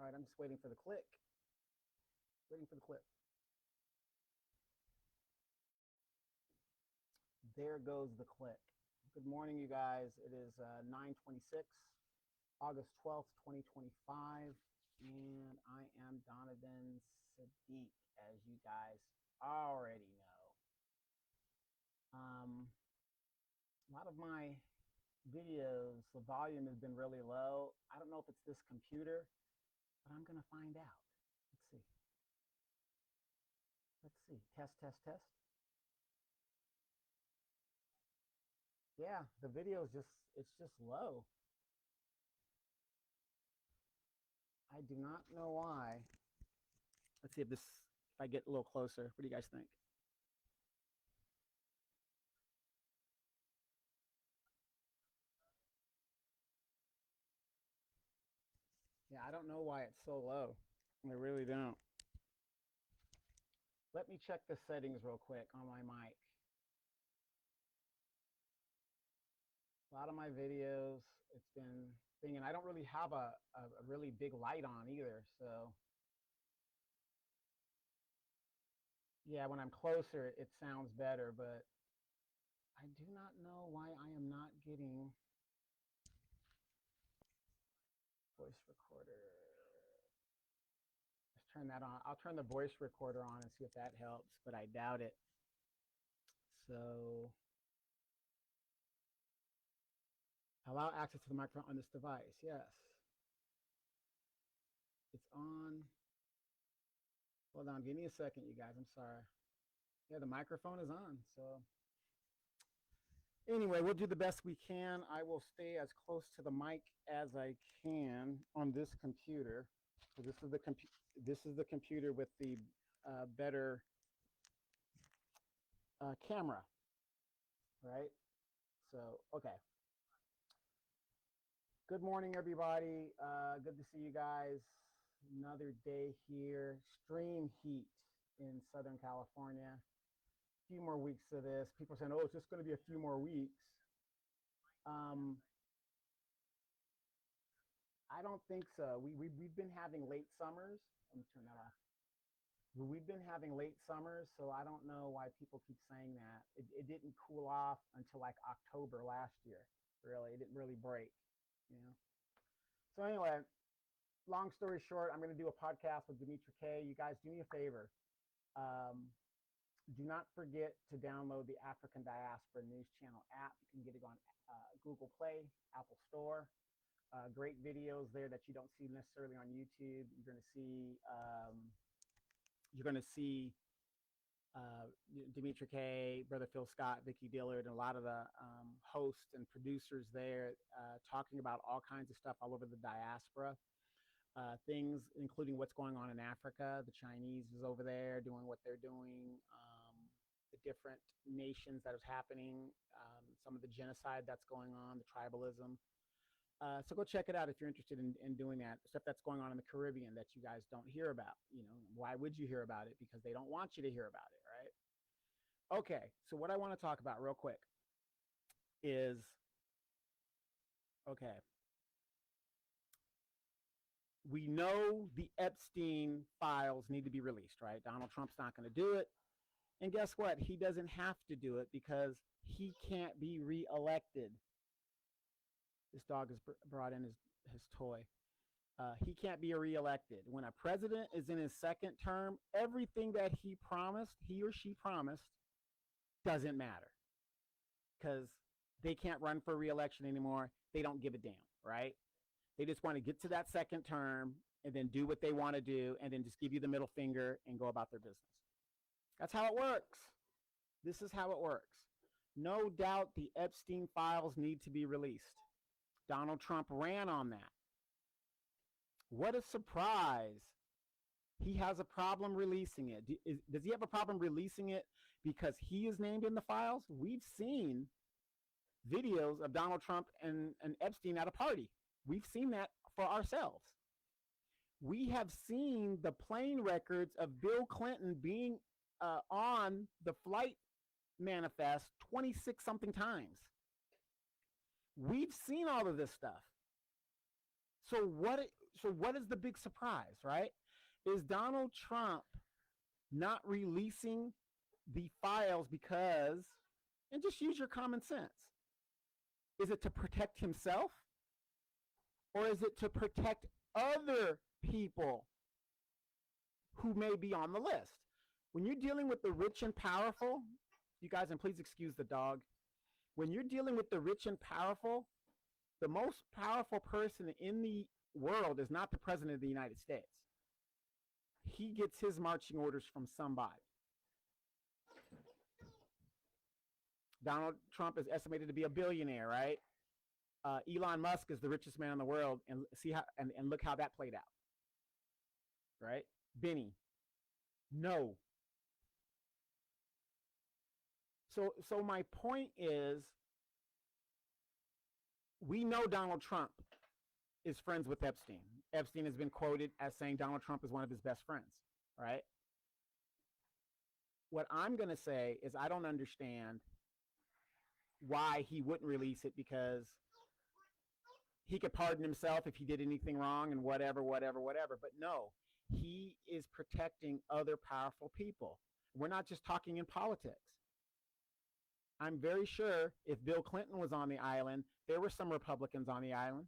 right, I'm just waiting for the click. Waiting for the clip. There goes the click. Good morning, you guys. It is 9:26, August 12th, 2025, and I am Donovan Sadiq, as you guys already know. A lot of my videos, the volume has been really low. I don't know if it's this computer, but I'm going to find out. Let's see. Let's see. Test, test, test. Yeah, the video is it's just low. I do not know why. Let's see if I get a little closer. What do you guys think? Yeah, I don't know why it's so low. I really don't. Let me check the settings real quick on my mic. A lot of my videos, it's been thinking I don't really have a really big light on either. So yeah, when I'm closer, it sounds better, but I do not know why I am not getting voice recorder. Let's turn that on. I'll turn the voice recorder on and see if that helps, but I doubt it. So allow access to the microphone on this device. Yes. It's on. Hold on. Give me a second, you guys. I'm sorry. Yeah, the microphone is on. So anyway, we'll do the best we can. I will stay as close to the mic as I can on this computer. So this is the computer with the better camera, right? So okay. Good morning, everybody. Good to see you guys. Another day here. Extreme heat in Southern California. A few more weeks of this. People are saying, oh, it's just going to be a few more weeks. I don't think so. We've been having late summers. Let me turn that off. We've been having late summers, so I don't know why people keep saying that. It didn't cool off until like October last year. Really, it didn't really break, you know. So anyway, long story short, I'm going to do a podcast with Dimitri K. You guys do me a favor. Do not forget to download the African Diaspora News Channel app. You can get it on Google Play, Apple Store. Great videos there that you don't see necessarily on YouTube. You're going to see Dimitri K, Brother Phil Scott, Vicki Dillard, and a lot of the hosts and producers there talking about all kinds of stuff all over the diaspora. Things including what's going on in Africa. The Chinese is over there doing what they're doing. The different nations that is happening. Some of the genocide that's going on, the tribalism. So go check it out if you're interested in doing that. Stuff that's going on in the Caribbean that you guys don't hear about. You know, why would you hear about it? Because they don't want you to hear about it, right? Okay, so what I want to talk about real quick is, okay, we know the Epstein files need to be released, right? Donald Trump's not going to do it. And guess what? He doesn't have to do it because he can't be reelected. This dog has brought in his toy. He can't be reelected. When a president is in his second term, everything that he or she promised, doesn't matter. Because they can't run for reelection anymore. They don't give a damn, right? They just want to get to that second term and then do what they want to do and then just give you the middle finger and go about their business. That's how it works. This is how it works. No doubt the Epstein files need to be released. Donald Trump ran on that. What a surprise. He has a problem releasing it. Does he have a problem releasing it because he is named in the files? We've seen videos of Donald Trump and Epstein at a party. We've seen that for ourselves. We have seen the plane records of Bill Clinton being on the flight manifest 26 something times. We've seen all of this stuff. So so what is the big surprise, right? Is Donald Trump not releasing the files because, and just use your common sense, is it to protect himself or is it to protect other people who may be on the list? When you're dealing with the rich and powerful, you guys, and please excuse the dog, when you're dealing with the rich and powerful, the most powerful person in the world is not the president of the United States. He gets his marching orders from somebody. Donald Trump is estimated to be a billionaire, right? Elon Musk is the richest man in the world, and see how and look how that played out, right? Benny, no. So my point is, we know Donald Trump is friends with Epstein. Epstein has been quoted as saying Donald Trump is one of his best friends, right? What I'm going to say is I don't understand why he wouldn't release it, because he could pardon himself if he did anything wrong and whatever. But no, he is protecting other powerful people. We're not just talking in politics. I'm very sure if Bill Clinton was on the island, there were some Republicans on the island.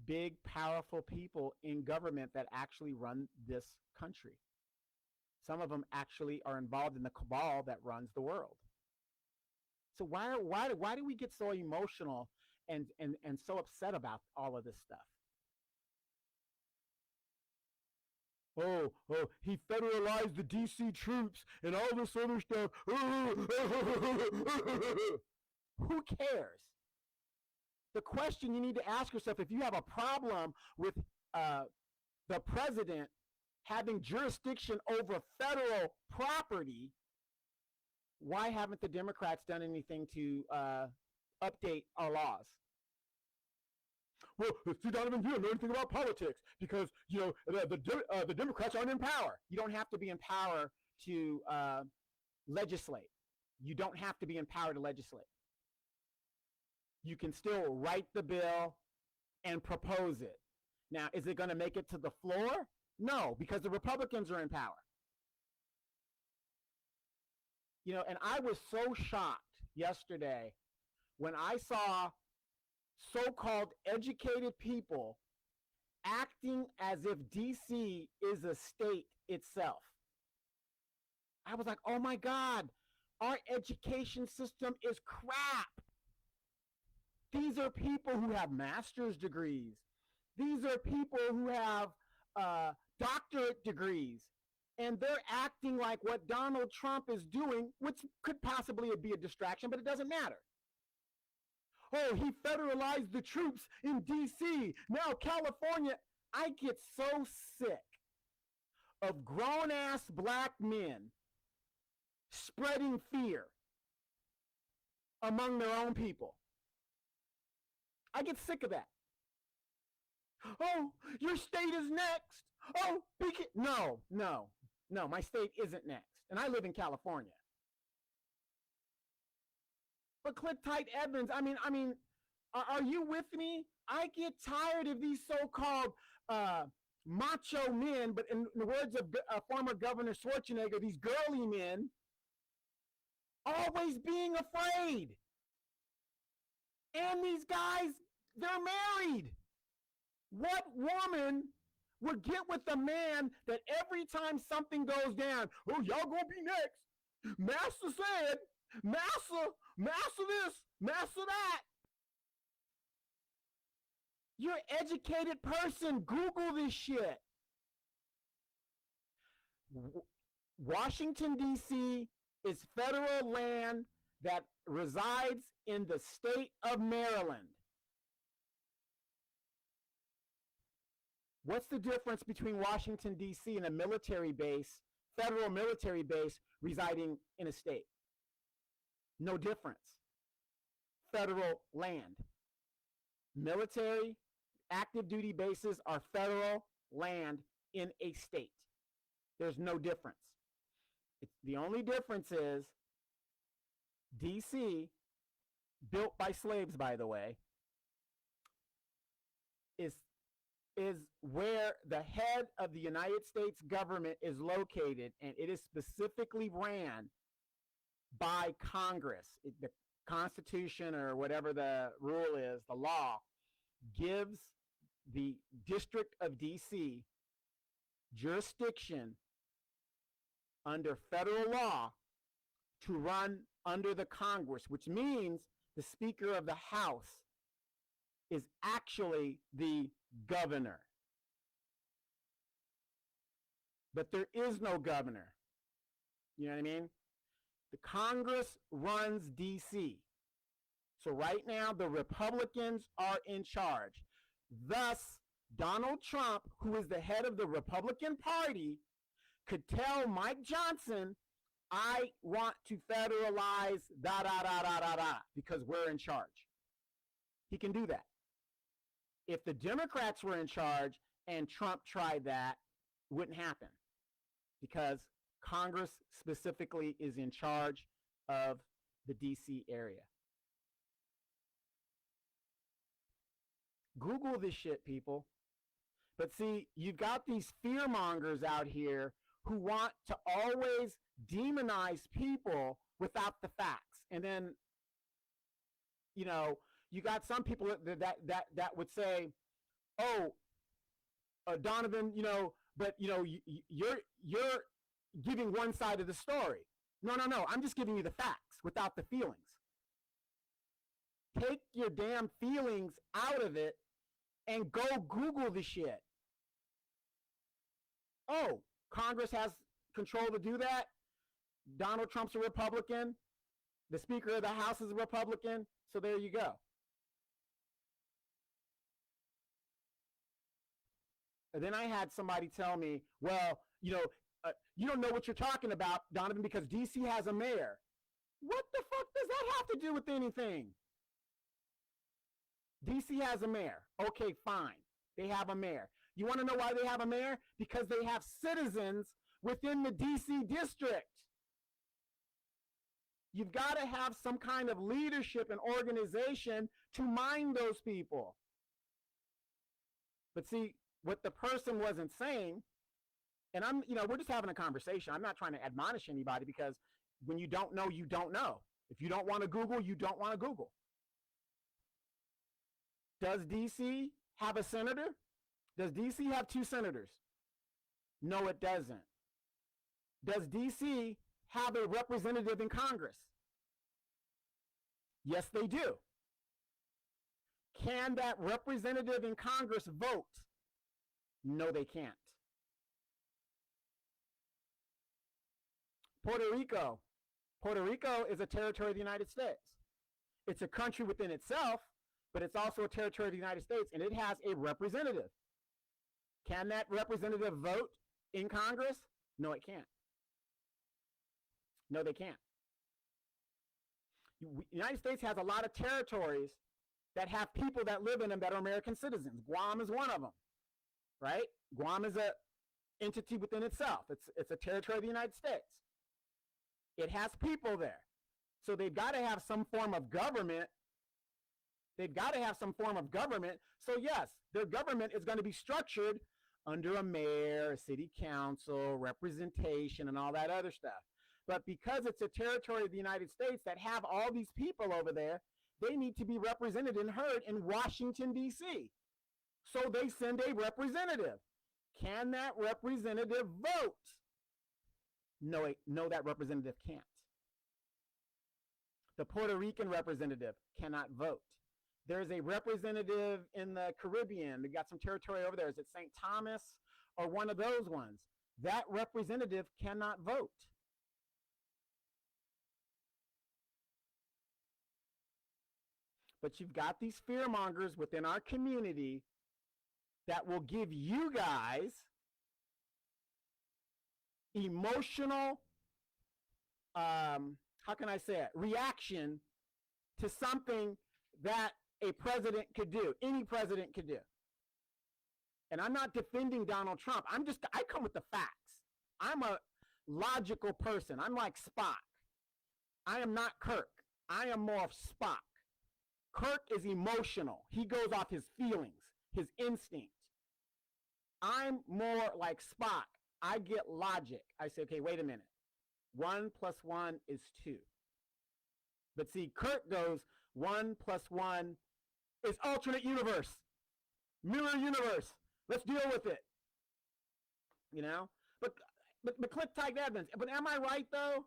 Big, powerful people in government that actually run this country. Some of them actually are involved in the cabal that runs the world. So why do we get so emotional and so upset about all of this stuff? Oh, he federalized the DC troops and all this other stuff. Who cares? The question you need to ask yourself, if you have a problem with the president having jurisdiction over federal property, why haven't the Democrats done anything to update our laws? Well, see, Donovan, you don't know anything about politics because, you know, the Democrats aren't in power. You don't have to be in power to legislate. You don't have to be in power to legislate. You can still write the bill and propose it. Now, is it going to make it to the floor? No, because the Republicans are in power. You know, and I was so shocked yesterday when I saw so-called educated people acting as if DC is a state itself. I was like, oh my God, our education system is crap. These are people who have master's degrees. These are people who have doctorate degrees. And they're acting like what Donald Trump is doing, which could possibly be a distraction, but it doesn't matter. Oh, he federalized the troops in D.C. Now California. I get so sick of grown-ass black men spreading fear among their own people. I get sick of that. Oh, your state is next. Oh, no, my state isn't next. And I live in California. But click tight Evans, I mean, are you with me? I get tired of these so-called macho men, but in the words of former Governor Schwarzenegger, these girly men, always being afraid. And these guys, they're married. What woman would get with a man that every time something goes down, oh, y'all gonna be next. Master said, Master this, Master that. You're an educated person. Google this shit. Washington, D.C. is federal land that resides in the state of Maryland. What's the difference between Washington, D.C. and a military base, federal military base residing in a state? No difference. Federal land. Military, active duty bases are federal land in a state. There's no difference. The only difference is D.C., built by slaves, by the way, is where the head of the United States government is located, and it is specifically ran by Congress. The Constitution, or whatever the rule is, the law, gives the District of D.C. jurisdiction under federal law to run under the Congress, which means the Speaker of the House is actually the governor. But there is no governor. You know what I mean? The Congress runs D.C. So right now, the Republicans are in charge. Thus, Donald Trump, who is the head of the Republican Party, could tell Mike Johnson, I want to federalize because we're in charge. He can do that. If the Democrats were in charge and Trump tried that, it wouldn't happen because Congress specifically is in charge of the DC area. Google this shit, people. But see, you've got these fear mongers out here who want to always demonize people without the facts. And then, you know, you got some people that would say, oh, Donovan, you know, but you know, you're giving one side of the story. No, I'm just giving you the facts without the feelings. Take your damn feelings out of it and go Google the shit. Oh, Congress has control to do that. Donald Trump's a Republican. The Speaker of the House is a Republican. So there you go. And then I had somebody tell me, well, you know, you don't know what you're talking about, Donovan, because DC has a mayor. What the fuck does that have to do with anything? DC has a mayor. Okay, fine. They have a mayor. You want to know why they have a mayor? Because they have citizens within the DC district. You've got to have some kind of leadership and organization to mind those people. But see, what the person wasn't saying, and we're just having a conversation. I'm not trying to admonish anybody because when you don't know, you don't know. If you don't want to Google, you don't want to Google. Does DC have a senator? Does DC have 2 senators? No, it doesn't. Does DC have a representative in Congress? Yes, they do. Can that representative in Congress vote? No, they can't. Puerto Rico. Puerto Rico is a territory of the United States. It's a country within itself, but it's also a territory of the United States, and it has a representative. Can that representative vote in Congress? No, it can't. No, they can't. The United States has a lot of territories that have people that live in them that are American citizens. Guam is one of them, right? Guam is an entity within itself. It's a territory of the United States. It has people there. So they've got to have some form of government. They've got to have some form of government. So yes, their government is going to be structured under a mayor, a city council, representation, and all that other stuff. But because it's a territory of the United States that have all these people over there, they need to be represented and heard in Washington, D.C. So they send a representative. Can that representative vote? No, that representative can't. The Puerto Rican representative cannot vote. There's a representative in the Caribbean. They got some territory over there. Is it St. Thomas or one of those ones? That representative cannot vote. But you've got these fearmongers within our community that will give you guys emotional, how can I say it, reaction to something that a president could do, any president could do. And I'm not defending Donald Trump. I come with the facts. I'm a logical person. I'm like Spock. I am not Kirk. I am more of Spock. Kirk is emotional. He goes off his feelings, his instincts. I'm more like Spock. I get logic. I say, okay, wait a minute. 1 plus 1 is 2. But see, Kirk goes, 1 plus 1 is alternate universe, mirror universe. Let's deal with it. You know? But click type evidence. But am I right though?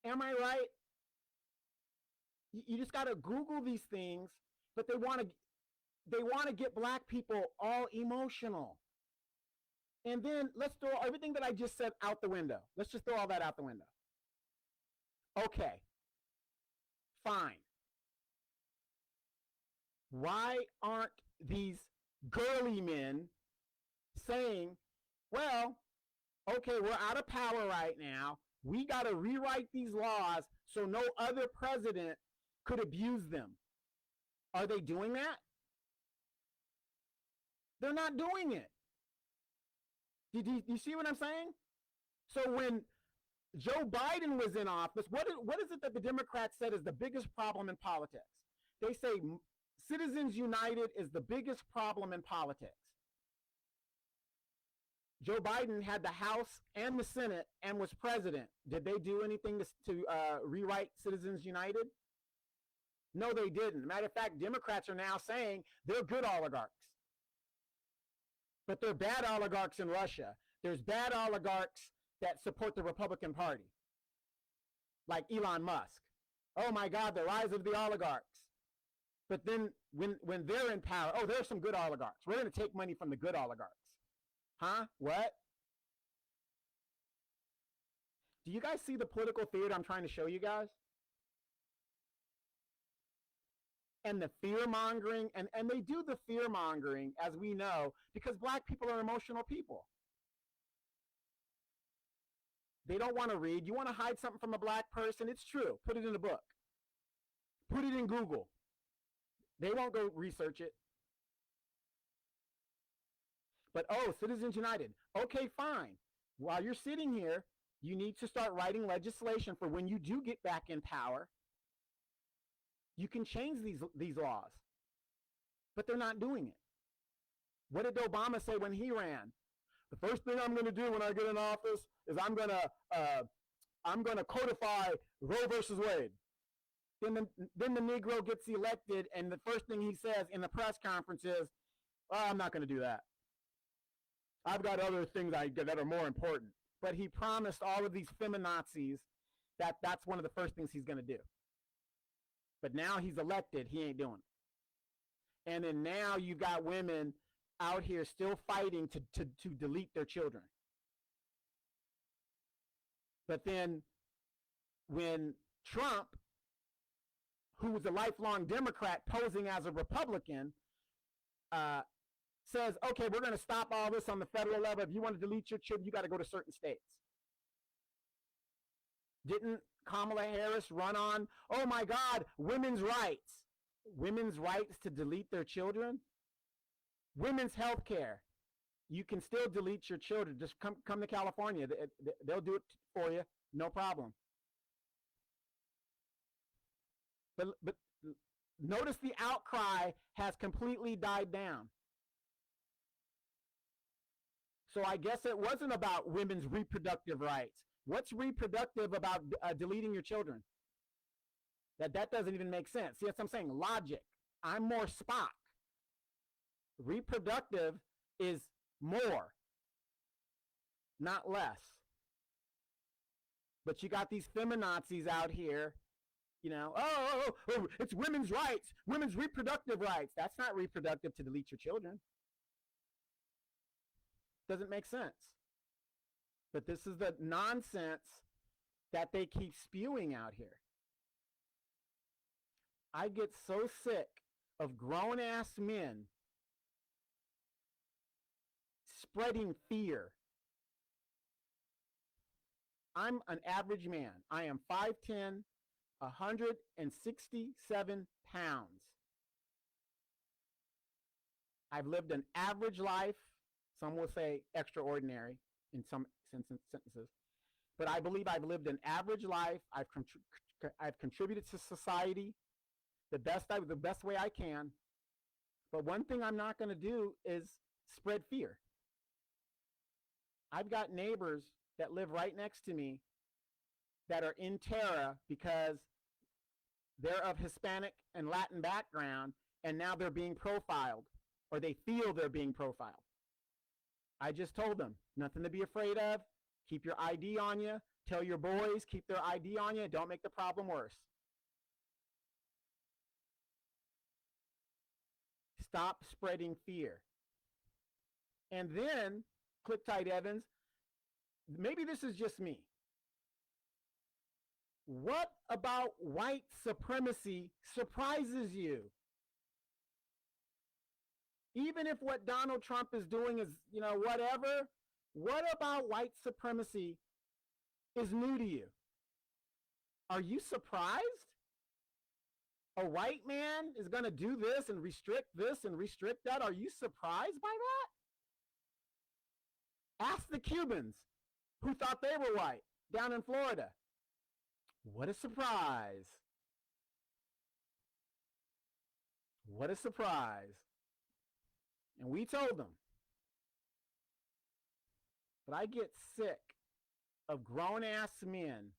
Am I right? You just got to Google these things, but they want to get black people all emotional. And then let's throw everything that I just said out the window. Let's just throw all that out the window. Okay, fine. Why aren't these girly men saying, well, okay, we're out of power right now. We got to rewrite these laws so no other president could abuse them. Are they doing that? They're not doing it. Do you see what I'm saying? So when Joe Biden was in office, what is it that the Democrats said is the biggest problem in politics? They say Citizens United is the biggest problem in politics. Joe Biden had the House and the Senate and was president. Did they do anything to rewrite Citizens United? No, they didn't. Matter of fact, Democrats are now saying they're good oligarchs. But they're bad oligarchs in Russia. There's bad oligarchs that support the Republican Party, like Elon Musk. Oh my God, the rise of the oligarchs. But then when they're in power, oh, there's some good oligarchs. We're going to take money from the good oligarchs. Huh? What? Do you guys see the political theater I'm trying to show you guys? And the fear mongering, and they do the fear mongering, as we know, because black people are emotional people. They don't want to read. You want to hide something from a black person? It's true. Put it in a book. Put it in Google. They won't go research it. But, oh, Citizens United. Okay, fine. While you're sitting here, you need to start writing legislation for when you do get back in power. You can change these laws. But they're not doing it. What did Obama say when he ran? The first thing I'm going to do when I get in office is I'm going to codify Roe versus Wade. Then the Negro gets elected, and the first thing he says in the press conference is, oh, I'm not going to do that. I've got other things that are more important. But he promised all of these feminazis that that's one of the first things he's going to do. But now he's elected, he ain't doing it. And then now you got women out here still fighting to delete their children. But then when Trump, who was a lifelong Democrat posing as a Republican, says, okay, we're going to stop all this on the federal level. If you want to delete your children, you got to go to certain states. Didn't Kamala Harris run on, oh my God, women's rights? Women's rights to delete their children? Women's health care. You can still delete your children. Just come to California. They'll do it for you. No problem. But notice the outcry has completely died down. So I guess it wasn't about women's reproductive rights. What's reproductive about deleting your children? That doesn't even make sense. See, that's what I'm saying. Logic. I'm more Spock. Reproductive is more, not less. But you got these feminazis out here, you know, oh, it's women's rights, women's reproductive rights. That's not reproductive to delete your children. Doesn't make sense. But this is the nonsense that they keep spewing out here. I get so sick of grown-ass men spreading fear. I'm an average man. I am 5'10", 167 pounds. I've lived an average life. Some will say extraordinary in some sentences. But I believe I've lived an average life. I've contributed to society the best way I can. But one thing I'm not going to do is spread fear. I've got neighbors that live right next to me that are in terror because they're of Hispanic and Latin background, and now they're being profiled, or they feel they're being profiled. I just told them, nothing to be afraid of. Keep your ID on you. Tell your boys, keep their ID on you. Don't make the problem worse. Stop spreading fear. And then, Click Tight Evans, maybe this is just me. What about white supremacy surprises you? Even if what Donald Trump is doing is, whatever, what about white supremacy is new to you? Are you surprised? A white man is going to do this and restrict that? Are you surprised by that? Ask the Cubans who thought they were white down in Florida. What a surprise. What a surprise. And we told them. But I get sick of grown-ass men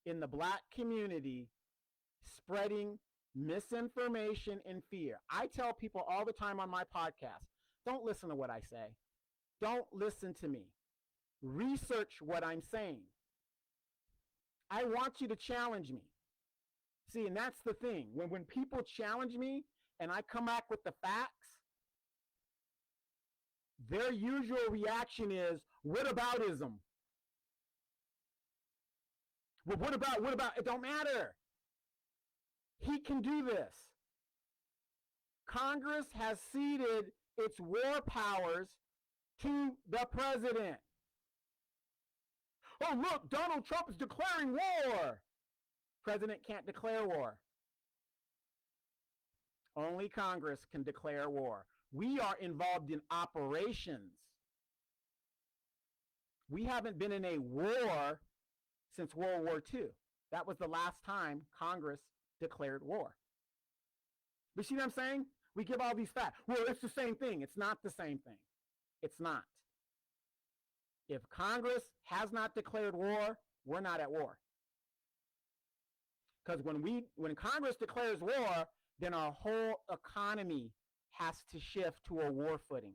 in the black community spreading misinformation and fear. I tell people all the time on my podcast, don't listen to what I say. Don't listen to me. Research what I'm saying. I want you to challenge me. See, and that's the thing. When people challenge me and I come back with the facts, their usual reaction is, what aboutism? Well, what about, it don't matter. He can do this. Congress has ceded its war powers to the president. Oh, look, Donald Trump is declaring war. President can't declare war. Only Congress can declare war. We are involved in operations. We haven't been in a war since World War II. That was the last time Congress declared war. You see what I'm saying? We give all these facts. Well, it's the same thing. It's not the same thing. It's not. If Congress has not declared war, we're not at war. Because when Congress declares war, then our whole economy has to shift to a war footing.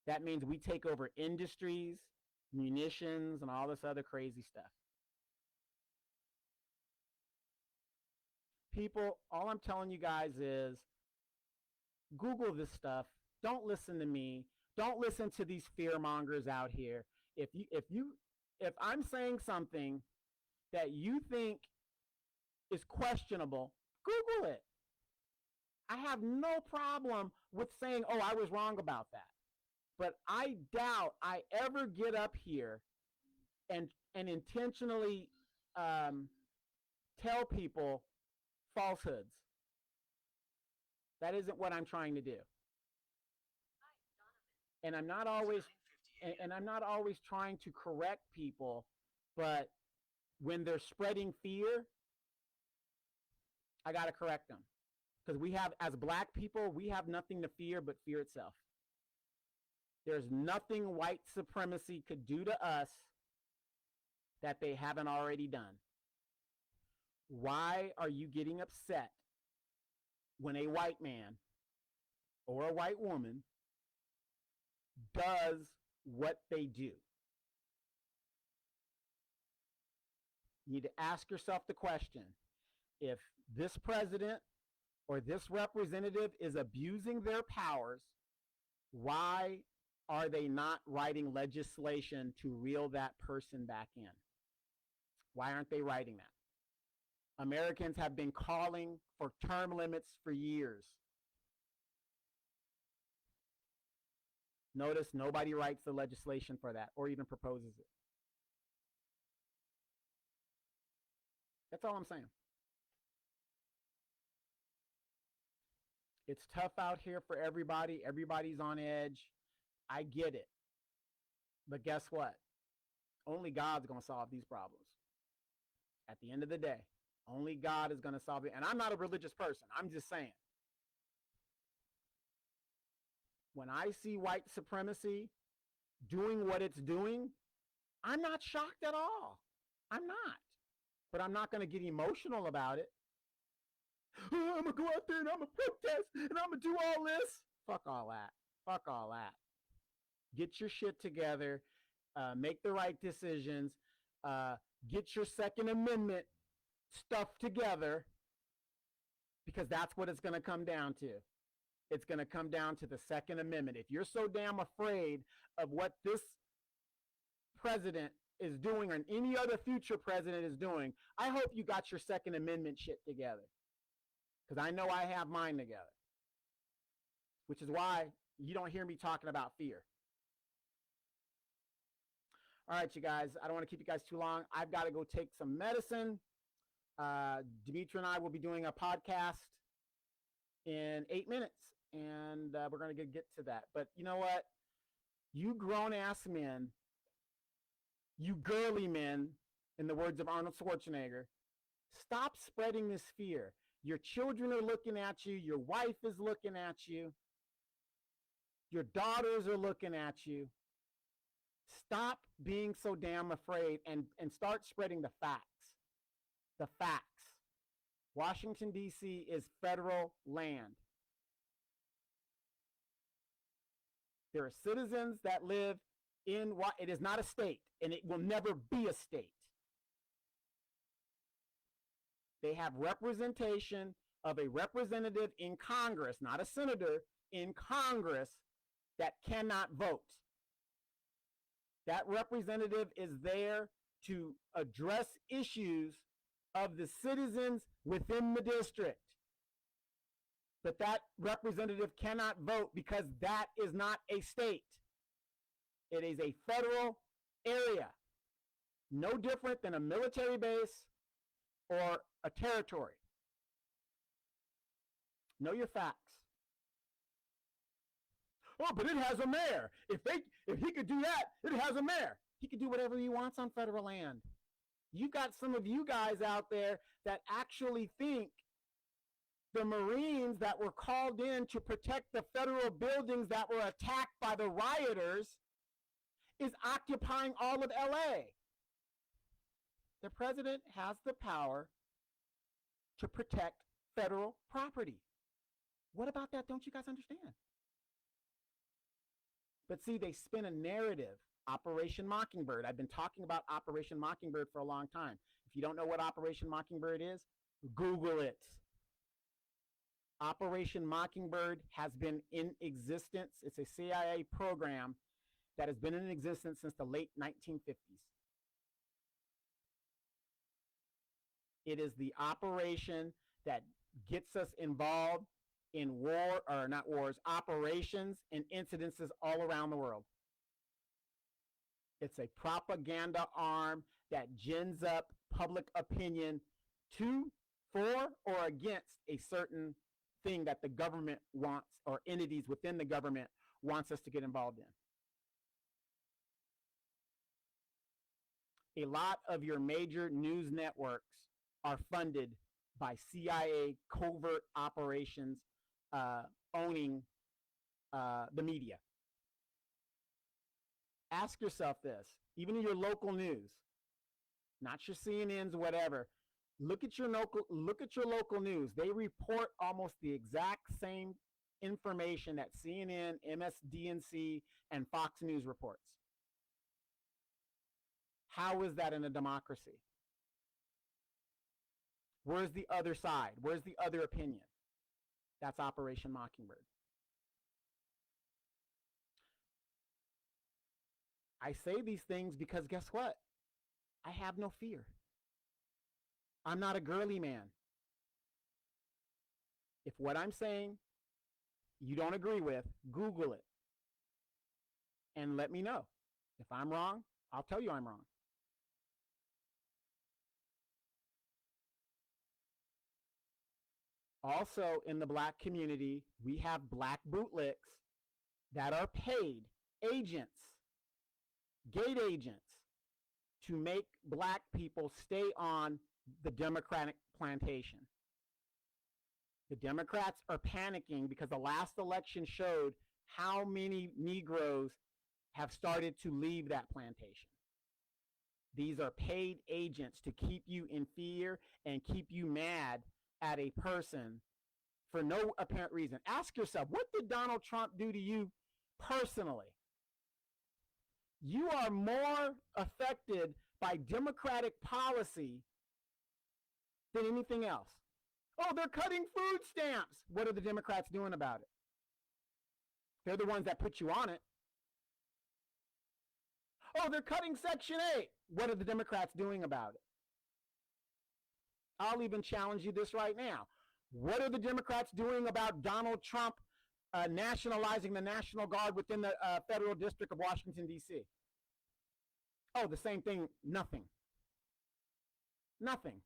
That means we take over industries, munitions, and all this other crazy stuff. People, all I'm telling you guys is Google this stuff. Don't listen to me. Don't listen to these fear mongers out here. If I'm saying something that you think is questionable, Google it. I have no problem with saying, oh, I was wrong about that. But I doubt I ever get up here and intentionally tell people falsehoods. That isn't what I'm trying to do. And I'm not always trying to correct people, but when they're spreading fear, I got to correct them. Because we have, as black people, we have nothing to fear but fear itself. There's nothing white supremacy could do to us that they haven't already done. Why are you getting upset when a white man or a white woman does what they do? You need to ask yourself the question, if this president or this representative is abusing their powers, why are they not writing legislation to reel that person back in? Why aren't they writing that? Americans have been calling for term limits for years. Notice nobody writes the legislation for that or even proposes it. That's all I'm saying. It's tough out here for everybody. Everybody's on edge. I get it. But guess what? Only God's going to solve these problems. At the end of the day, only God is going to solve it. And I'm not a religious person. I'm just saying. When I see white supremacy doing what it's doing, I'm not shocked at all. I'm not. But I'm not going to get emotional about it. Oh, I'm going to go out there and I'm going to protest and I'm going to do all this. Fuck all that. Fuck all that. Get your shit together. Make the right decisions. Get your Second Amendment stuff together, because that's what it's going to come down to. It's going to come down to the Second Amendment. If you're so damn afraid of what this president is doing or any other future president is doing, I hope you got your Second Amendment shit together, because I know I have mine together, which is why you don't hear me talking about fear. All right, you guys, I don't want to keep you guys too long. I've got to go take some medicine. Dimitri and I will be doing a podcast in 8 minutes, and we're going to get to that. But you know what? You grown-ass men, you girly men, in the words of Arnold Schwarzenegger, stop spreading this fear. Your children are looking at you. Your wife is looking at you. Your daughters are looking at you. Stop being so damn afraid and start spreading the facts. The facts. Washington, D.C. is federal land. There are citizens that live in what it is not a state, and it will never be a state. They have representation of a representative in Congress, not a senator, in Congress that cannot vote. That representative is there to address issues of the citizens within the district. But that representative cannot vote because that is not a state. It is a federal area. No different than a military base or a territory. Know your facts. Oh, but it has a mayor. If he could do that, it has a mayor. He could do whatever he wants on federal land. You got some of you guys out there that actually think the Marines that were called in to protect the federal buildings that were attacked by the rioters is occupying all of LA. The president has the power to protect federal property. What about that? Don't you guys understand? But see, they spin a narrative. Operation Mockingbird. I've been talking about Operation Mockingbird for a long time. If you don't know what Operation Mockingbird is, Google it. Operation Mockingbird has been in existence. It's a CIA program that has been in existence since the late 1950s. It is the operation that gets us involved in operations and incidences all around the world. It's a propaganda arm that gins up public opinion for or against a certain thing that the government wants, or entities within the government wants us to get involved in. A lot of your major news networks are funded by CIA covert operations owning the media. Ask yourself this, even in your local news, not your CNNs, whatever. Look at your local news. They report almost the exact same information that CNN, MSDNC, and Fox News reports. How is that in a democracy? Where's the other side? Where's the other opinion? That's Operation Mockingbird. I say these things because guess what? I have no fear. I'm not a girly man. If what I'm saying you don't agree with, Google it and let me know. If I'm wrong, I'll tell you I'm wrong. Also, in the black community, we have black bootlicks that are paid agents, gate agents, to make black people stay on the Democratic plantation. The Democrats are panicking because the last election showed how many Negroes have started to leave that plantation? These are paid agents to keep you in fear and keep you mad at a person for no apparent reason. Ask yourself, what did Donald Trump do to you personally? You are more affected by Democratic policy than anything else. Oh, they're cutting food stamps. What are the Democrats doing about it? They're the ones that put you on it. Oh, they're cutting Section 8. What are the Democrats doing about it? I'll even challenge you this right now. What are the Democrats doing about Donald Trump nationalizing the National Guard within the Federal District of Washington, D.C.? Oh, the same thing, nothing. Nothing.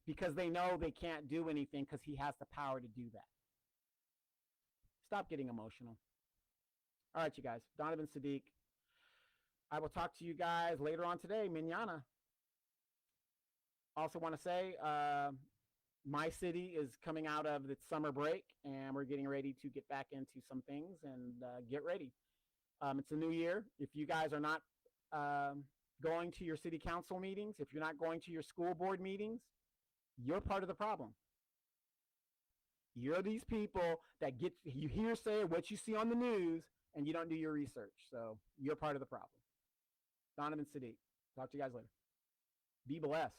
Because they know they can't do anything because he has the power to do that. Stop getting emotional. All right, you guys. Donovan Sadiq. I will talk to you guys later on today, manana. Also want to say my city is coming out of its summer break, and we're getting ready to get back into some things and get ready. It's a new year. If you guys are not going to your city council meetings, if you're not going to your school board meetings, you're part of the problem. You're these people that you hear say what you see on the news and you don't do your research. So you're part of the problem. Donovan Sadiq. Talk to you guys later. Be blessed.